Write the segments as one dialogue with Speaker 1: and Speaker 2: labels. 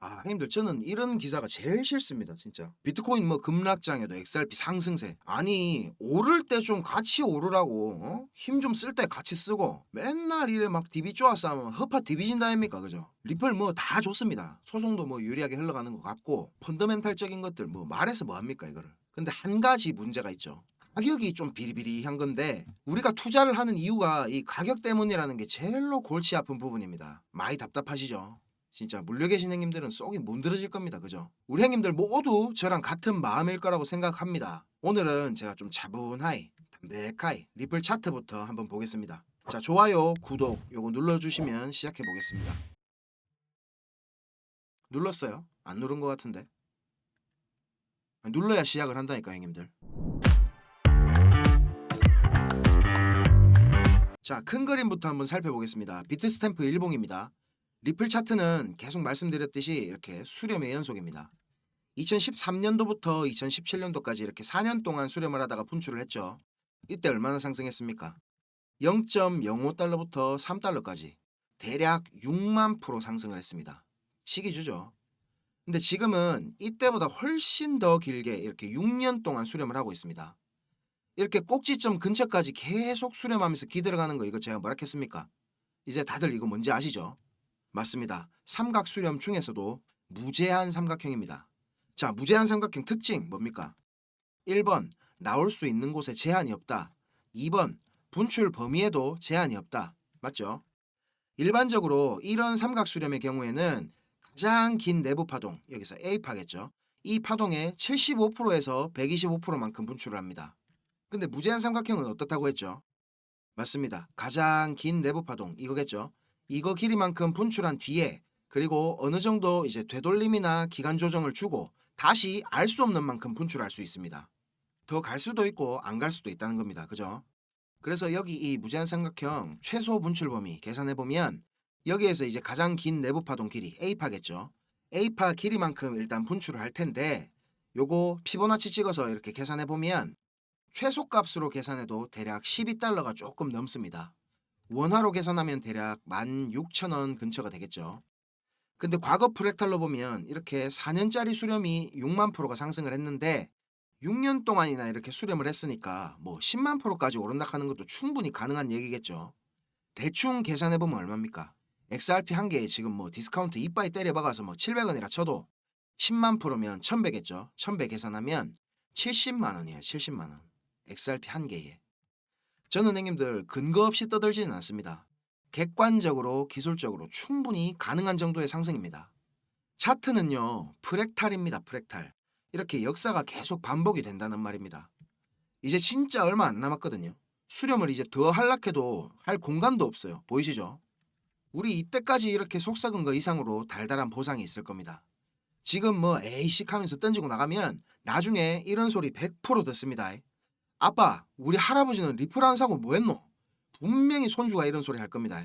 Speaker 1: 형님들 저는 이런 기사가 제일 싫습니다 진짜. 비트코인 뭐 급락장에도 XRP 상승세. 아니 오를 때 좀 같이 오르라고 힘 좀 쓸 때 같이 쓰고 맨날 이래 막 DB 쪼아싸 하면 허파 디비진다 아닙니까 그죠? 리플 뭐 다 좋습니다. 소송도 뭐 유리하게 흘러가는 것 같고 펀더멘탈적인 것들 뭐 말해서 뭐합니까 이거를. 근데 한 가지 문제가 있죠. 가격이 좀 비리비리한 건데 우리가 투자를 하는 이유가 이 가격 때문이라는 게 제일로 골치 아픈 부분입니다. 많이 답답하시죠? 진짜 물려 계신 형님들은 속이 문드러질 겁니다. 그죠? 우리 형님들 모두 저랑 같은 마음일 거라고 생각합니다. 오늘은 제가 좀 차분하이 담백하이 리플 차트부터 한번 보겠습니다. 자, 좋아요, 구독 요거 눌러주시면 시작해 보겠습니다. 눌렀어요? 안 누른 것 같은데. 눌러야 시작을 한다니까 형님들. 자, 큰 그림부터 한번 살펴보겠습니다. 비트스탬프 일봉입니다. 리플 차트는 계속 말씀드렸듯이 이렇게 수렴의 연속입니다. 2013년도부터 2017년도까지 이렇게 4년 동안 수렴을 하다가 분출을 했죠. 이때 얼마나 상승했습니까? 0.05달러부터 3달러까지 대략 6만 프로 상승을 했습니다. 치기 주죠. 근데 지금은 이때보다 훨씬 더 길게 이렇게 6년 동안 수렴을 하고 있습니다. 이렇게 꼭지점 근처까지 계속 수렴하면서 기들어가는 거 이거 제가 뭐라 했습니까? 이제 다들 이거 뭔지 아시죠? 맞습니다. 삼각 수렴 중에서도 무제한 삼각형입니다. 자, 무제한 삼각형 특징 뭡니까? 1번 나올 수 있는 곳에 제한이 없다. 2번 분출 범위에도 제한이 없다. 맞죠? 일반적으로 이런 삼각 수렴의 경우에는 가장 긴 내부 파동, 여기서 A파겠죠. 이 파동의 75%에서 125%만큼 분출을 합니다. 근데 무제한 삼각형은 어떻다고 했죠? 맞습니다. 가장 긴 내부 파동 이거겠죠. 이거 길이만큼 분출한 뒤에 그리고 어느 정도 이제 되돌림이나 기간 조정을 주고 다시 알 수 없는 만큼 분출할 수 있습니다. 더 갈 수도 있고 안 갈 수도 있다는 겁니다. 그죠? 그래서 여기 이 무제한 삼각형 최소 분출 범위 계산해 보면 여기에서 이제 가장 긴 내부 파동 길이 A파겠죠. A파 길이만큼 일단 분출을 할 텐데 요거 피보나치 찍어서 이렇게 계산해 보면 최소값으로 계산해도 대략 12달러가 조금 넘습니다. 원화로 계산하면 대략 16,000원 근처가 되겠죠. 근데 과거 프랙탈로 보면 이렇게 4년짜리 수렴이 6만 프로가 상승을 했는데 6년 동안이나 이렇게 수렴을 했으니까 뭐 10만 프로까지 오른다 하는 것도 충분히 가능한 얘기겠죠. 대충 계산해보면 얼마입니까? XRP 한 개에 지금 뭐 디스카운트 이빠이 때려박아서 뭐 700원이라 쳐도 10만 프로면 1100겠죠. 1100 계산하면 70만 원이에요. 70만 원. XRP 한 개에. 저는 형님들 근거 없이 떠들지는 않습니다. 객관적으로 기술적으로 충분히 가능한 정도의 상승입니다. 차트는요 프랙탈입니다. 프랙탈. 이렇게 역사가 계속 반복이 된다는 말입니다. 이제 진짜 얼마 안 남았거든요. 수렴을 이제 더 하락해도 할 공간도 없어요. 보이시죠? 우리 이때까지 이렇게 속삭은 거 이상으로 달달한 보상이 있을 겁니다. 지금 뭐 에이씩 하면서 던지고 나가면 나중에 이런 소리 100% 듣습니다. 아빠, 우리 할아버지는 리플 안 사고 뭐 했노? 분명히 손주가 이런 소리 할 겁니다.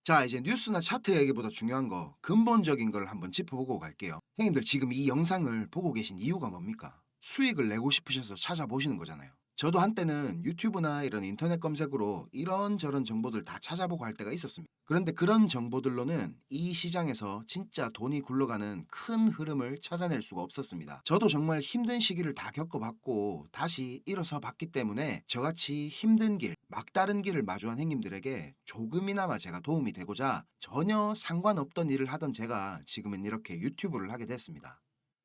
Speaker 1: 자, 이제 뉴스나 차트 얘기보다 중요한 거 근본적인 걸 한번 짚어보고 갈게요. 형님들 지금 이 영상을 보고 계신 이유가 뭡니까? 수익을 내고 싶으셔서 찾아보시는 거잖아요. 저도 한때는 유튜브나 이런 인터넷 검색으로 이런저런 정보들 다 찾아보고 할 때가 있었습니다. 그런데 그런 정보들로는 이 시장에서 진짜 돈이 굴러가는 큰 흐름을 찾아낼 수가 없었습니다. 저도 정말 힘든 시기를 다 겪어봤고 다시 일어서 봤기 때문에 저같이 힘든 길, 막다른 길을 마주한 행님들에게 조금이나마 제가 도움이 되고자 전혀 상관없던 일을 하던 제가 지금은 이렇게 유튜브를 하게 됐습니다.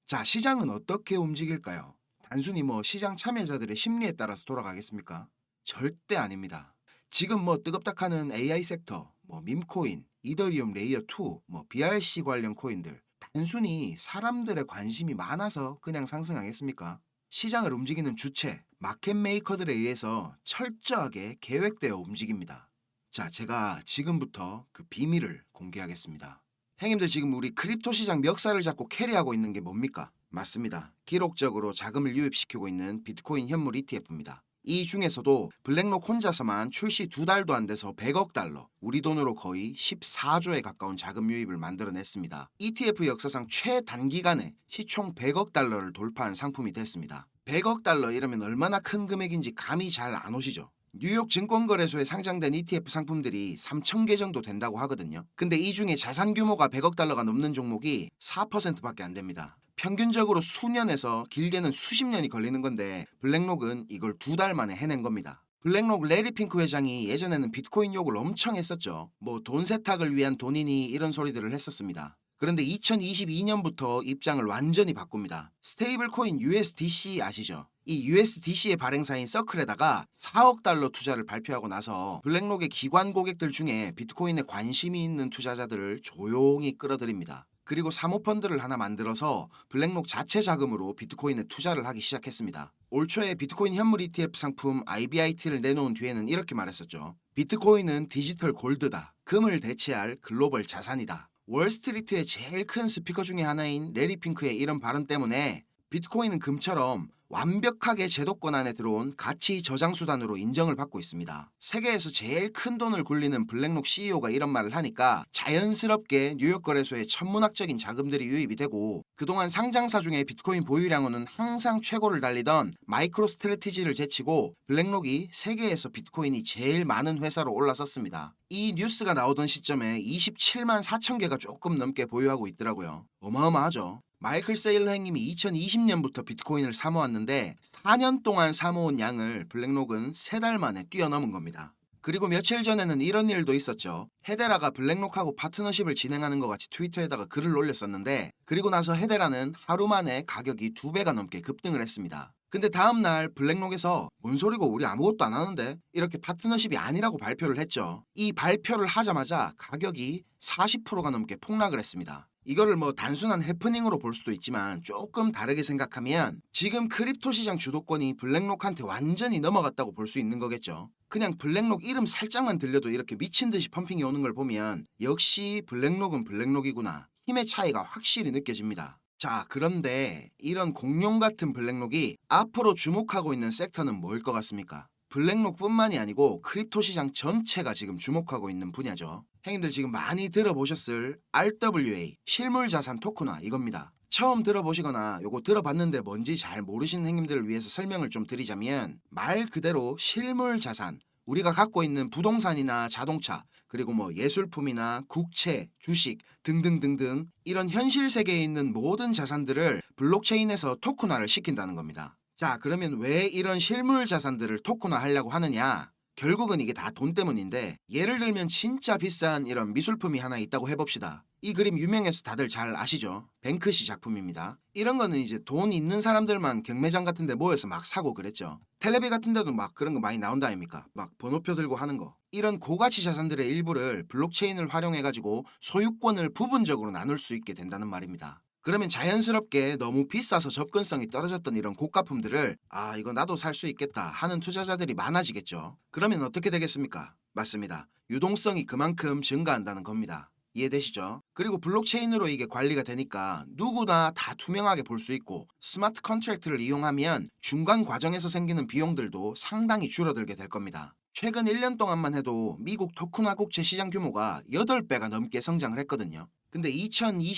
Speaker 1: 자, 시장은 어떻게 움직일까요? 단순히 뭐 시장 참여자들의 심리에 따라서 돌아가겠습니까? 절대 아닙니다. 지금 뭐 뜨겁다하는 AI 섹터, 뭐 밈코인, 이더리움 레이어 2, 뭐 BRC 관련 코인들 단순히 사람들의 관심이 많아서 그냥 상승하겠습니까? 시장을 움직이는 주체, 마켓 메이커들에 의해서 철저하게 계획되어 움직입니다. 자, 제가 지금부터 그 비밀을 공개하겠습니다. 형님들 지금 우리 크립토 시장 멱살을 잡고 캐리하고 있는 게 뭡니까? 맞습니다. 기록적으로 자금을 유입시키고 있는 비트코인 현물 ETF입니다. 이 중에서도 블랙록 혼자서만 출시 2달도 안 돼서 100억 달러, 우리 돈으로 거의 14조에 가까운 자금 유입을 만들어냈습니다. ETF 역사상 최단기간에 시총 100억 달러를 돌파한 상품이 됐습니다. 100억 달러 이러면 얼마나 큰 금액인지 감이 잘 안 오시죠? 뉴욕 증권거래소에 상장된 ETF 상품들이 3,000개 정도 된다고 하거든요. 근데 이 중에 자산 규모가 100억 달러가 넘는 종목이 4%밖에 안 됩니다. 평균적으로 수년에서 길게는 수십 년이 걸리는 건데 블랙록은 이걸 2달 만에 해낸 겁니다. 블랙록 레리 핑크 회장이 예전에는 비트코인 욕을 엄청 했었죠. 뭐 돈 세탁을 위한 돈이니 이런 소리들을 했었습니다. 그런데 2022년부터 입장을 완전히 바꿉니다. 스테이블 코인 USDC 아시죠? 이 USDC의 발행사인 서클에다가 4억 달러 투자를 발표하고 나서 블랙록의 기관 고객들 중에 비트코인에 관심이 있는 투자자들을 조용히 끌어들입니다. 그리고 사모펀드를 하나 만들어서 블랙록 자체 자금으로 비트코인에 투자를 하기 시작했습니다. 올 초에 비트코인 현물 ETF 상품 IBIT를 내놓은 뒤에는 이렇게 말했었죠. 비트코인은 디지털 골드다. 금을 대체할 글로벌 자산이다. 월스트리트의 제일 큰 스피커 중에 하나인 레리 핑크의 이런 발언 때문에 비트코인은 금처럼 완벽하게 제도권 안에 들어온 가치 저장 수단으로 인정을 받고 있습니다. 세계에서 제일 큰 돈을 굴리는 블랙록 CEO가 이런 말을 하니까 자연스럽게 뉴욕 거래소에 천문학적인 자금들이 유입이 되고 그동안 상장사 중에 비트코인 보유량으로는 항상 최고를 달리던 마이크로 스트래티지를 제치고 블랙록이 세계에서 비트코인이 제일 많은 회사로 올라섰습니다. 이 뉴스가 나오던 시점에 27만 4천 개가 조금 넘게 보유하고 있더라고요. 어마어마하죠. 마이클 세일러 형님이 2020년부터 비트코인을 사모았는데 4년 동안 사모은 양을 블랙록은 3달 만에 뛰어넘은 겁니다. 그리고 며칠 전에는 이런 일도 있었죠. 헤데라가 블랙록하고 파트너십을 진행하는 것 같이 트위터에다가 글을 올렸었는데 그리고 나서 헤데라는 하루 만에 가격이 2배가 넘게 급등을 했습니다. 근데 다음날 블랙록에서 뭔 소리고 우리 아무것도 안 하는데 이렇게 파트너십이 아니라고 발표를 했죠. 이 발표를 하자마자 가격이 40%가 넘게 폭락을 했습니다. 이거를 뭐 단순한 해프닝으로 볼 수도 있지만 조금 다르게 생각하면 지금 크립토 시장 주도권이 블랙록한테 완전히 넘어갔다고 볼 수 있는 거겠죠. 그냥 블랙록 이름 살짝만 들려도 이렇게 미친 듯이 펌핑이 오는 걸 보면 역시 블랙록은 블랙록이구나. 힘의 차이가 확실히 느껴집니다. 자, 그런데 이런 공룡 같은 블랙록이 앞으로 주목하고 있는 섹터는 뭐일 것 같습니까? 블랙록뿐만이 아니고 크립토 시장 전체가 지금 주목하고 있는 분야죠. 형님들 지금 많이 들어보셨을 RWA, 실물자산 토큰화 이겁니다. 처음 들어보시거나 요거 들어봤는데 뭔지 잘 모르시는 형님들을 위해서 설명을 좀 드리자면 말 그대로 실물자산, 우리가 갖고 있는 부동산이나 자동차, 그리고 뭐 예술품이나 국채, 주식 등등등등 이런 현실 세계에 있는 모든 자산들을 블록체인에서 토큰화를 시킨다는 겁니다. 자, 그러면 왜 이런 실물 자산들을 토큰화 하려고 하느냐? 결국은 이게 다 돈 때문인데 예를 들면 진짜 비싼 이런 미술품이 하나 있다고 해봅시다. 이 그림 유명해서 다들 잘 아시죠? 뱅크시 작품입니다. 이런 거는 이제 돈 있는 사람들만 경매장 같은 데 모여서 막 사고 그랬죠. 텔레비 같은 데도 막 그런 거 많이 나온다 아닙니까? 막 번호표 들고 하는 거. 이런 고가치 자산들의 일부를 블록체인을 활용해가지고 소유권을 부분적으로 나눌 수 있게 된다는 말입니다. 그러면 자연스럽게 너무 비싸서 접근성이 떨어졌던 이런 고가품들을 이거 나도 살 수 있겠다 하는 투자자들이 많아지겠죠. 그러면 어떻게 되겠습니까? 맞습니다. 유동성이 그만큼 증가한다는 겁니다. 이해되시죠? 그리고 블록체인으로 이게 관리가 되니까 누구나 다 투명하게 볼 수 있고 스마트 컨트랙트를 이용하면 중간 과정에서 생기는 비용들도 상당히 줄어들게 될 겁니다. 최근 1년 동안만 해도 미국 토큰화 국채 시장 규모가 8배가 넘게 성장을 했거든요. 근데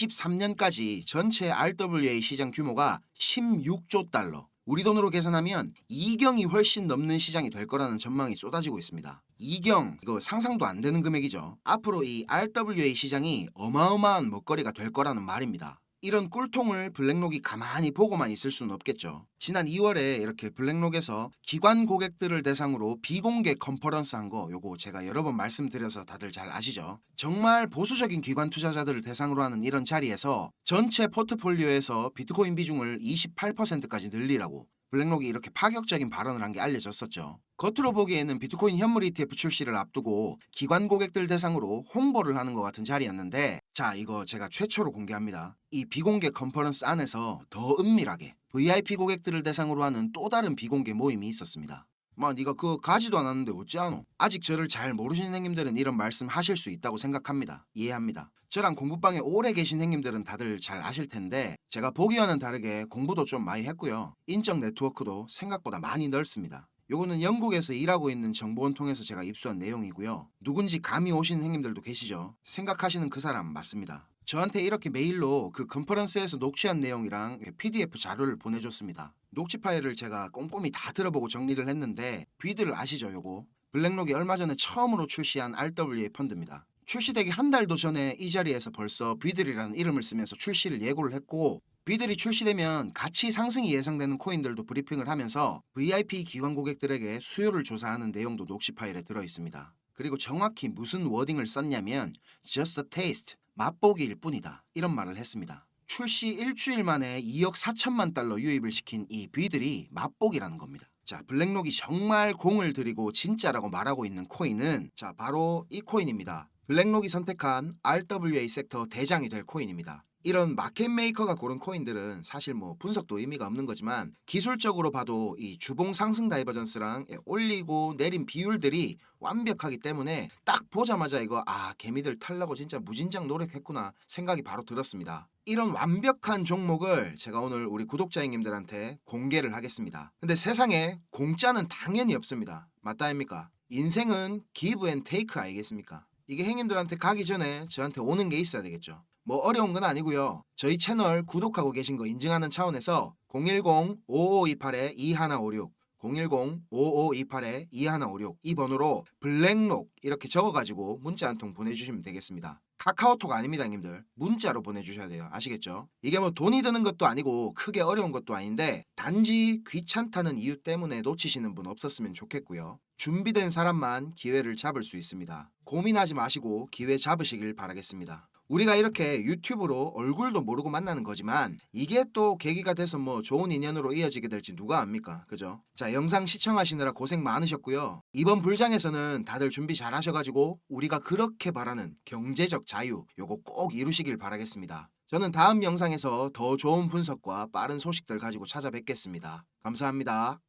Speaker 1: 2023년까지 전체 RWA 시장 규모가 16조 달러. 우리 돈으로 계산하면 2경이 훨씬 넘는 시장이 될 거라는 전망이 쏟아지고 있습니다. 2경, 이거 상상도 안 되는 금액이죠. 앞으로 이 RWA 시장이 어마어마한 먹거리가 될 거라는 말입니다. 이런 꿀통을 블랙록이 가만히 보고만 있을 수는 없겠죠. 지난 2월에 이렇게 블랙록에서 기관 고객들을 대상으로 비공개 컨퍼런스 한 거 요거 제가 여러 번 말씀드려서 다들 잘 아시죠? 정말 보수적인 기관 투자자들을 대상으로 하는 이런 자리에서 전체 포트폴리오에서 비트코인 비중을 28%까지 늘리라고 블랙록이 이렇게 파격적인 발언을 한 게 알려졌었죠. 겉으로 보기에는 비트코인 현물 ETF 출시를 앞두고 기관 고객들 대상으로 홍보를 하는 것 같은 자리였는데 자, 이거 제가 최초로 공개합니다. 이 비공개 컨퍼런스 안에서 더 은밀하게 VIP 고객들을 대상으로 하는 또 다른 비공개 모임이 있었습니다. 네가 그거 가지도 않았는데 어찌하노? 아직 저를 잘 모르시는 형님들은 이런 말씀 하실 수 있다고 생각합니다. 이해합니다. 저랑 공부방에 오래 계신 형님들은 다들 잘 아실 텐데 제가 보기와는 다르게 공부도 좀 많이 했고요. 인적 네트워크도 생각보다 많이 넓습니다. 요거는 영국에서 일하고 있는 정보원 통해서 제가 입수한 내용이고요. 누군지 감이 오시는 형님들도 계시죠? 생각하시는 그 사람 맞습니다. 저한테 이렇게 메일로 그 컨퍼런스에서 녹취한 내용이랑 PDF 자료를 보내줬습니다. 녹취 파일을 제가 꼼꼼히 다 들어보고 정리를 했는데 뷔드를 아시죠 요거? 블랙록이 얼마 전에 처음으로 출시한 RWA 펀드입니다. 출시되기 한 달도 전에 이 자리에서 벌써 뷔들이라는 이름을 쓰면서 출시를 예고를 했고 뷔들이 출시되면 가치 상승이 예상되는 코인들도 브리핑을 하면서 VIP 기관 고객들에게 수요를 조사하는 내용도 녹취 파일에 들어있습니다. 그리고 정확히 무슨 워딩을 썼냐면 just a taste, 맛보기일 뿐이다 이런 말을 했습니다. 출시 일주일 만에 2억 4천만 달러 유입을 시킨 이 뷔들이 맛보기라는 겁니다. 자, 블랙록이 정말 공을 들이고 진짜라고 말하고 있는 코인은 자 바로 이 코인입니다. 블랙록이 선택한 RWA 섹터 대장이 될 코인입니다. 이런 마켓 메이커가 고른 코인들은 사실 뭐 분석도 의미가 없는 거지만 기술적으로 봐도 이 주봉 상승 다이버전스랑 올리고 내린 비율들이 완벽하기 때문에 딱 보자마자 이거 개미들 탈라고 진짜 무진장 노력했구나 생각이 바로 들었습니다. 이런 완벽한 종목을 제가 오늘 우리 구독자 형님들한테 공개를 하겠습니다. 근데 세상에 공짜는 당연히 없습니다. 맞다 아닙니까? 인생은 기브 앤 테이크 아니겠습니까? 이게 형님들한테 가기 전에 저한테 오는 게 있어야 되겠죠. 뭐 어려운 건 아니고요. 저희 채널 구독하고 계신 거 인증하는 차원에서 010-5528-2156 010-5528-2156 이 번호로 블랙록 이렇게 적어가지고 문자 한 통 보내주시면 되겠습니다. 카카오톡 아닙니다 형님들. 문자로 보내주셔야 돼요. 아시겠죠? 이게 뭐 돈이 드는 것도 아니고 크게 어려운 것도 아닌데 단지 귀찮다는 이유 때문에 놓치시는 분 없었으면 좋겠고요. 준비된 사람만 기회를 잡을 수 있습니다. 고민하지 마시고 기회 잡으시길 바라겠습니다. 우리가 이렇게 유튜브로 얼굴도 모르고 만나는 거지만 이게 또 계기가 돼서 뭐 좋은 인연으로 이어지게 될지 누가 압니까? 그죠? 자, 영상 시청하시느라 고생 많으셨고요. 이번 불장에서는 다들 준비 잘 하셔가지고 우리가 그렇게 바라는 경제적 자유 요거 꼭 이루시길 바라겠습니다. 저는 다음 영상에서 더 좋은 분석과 빠른 소식들 가지고 찾아뵙겠습니다. 감사합니다.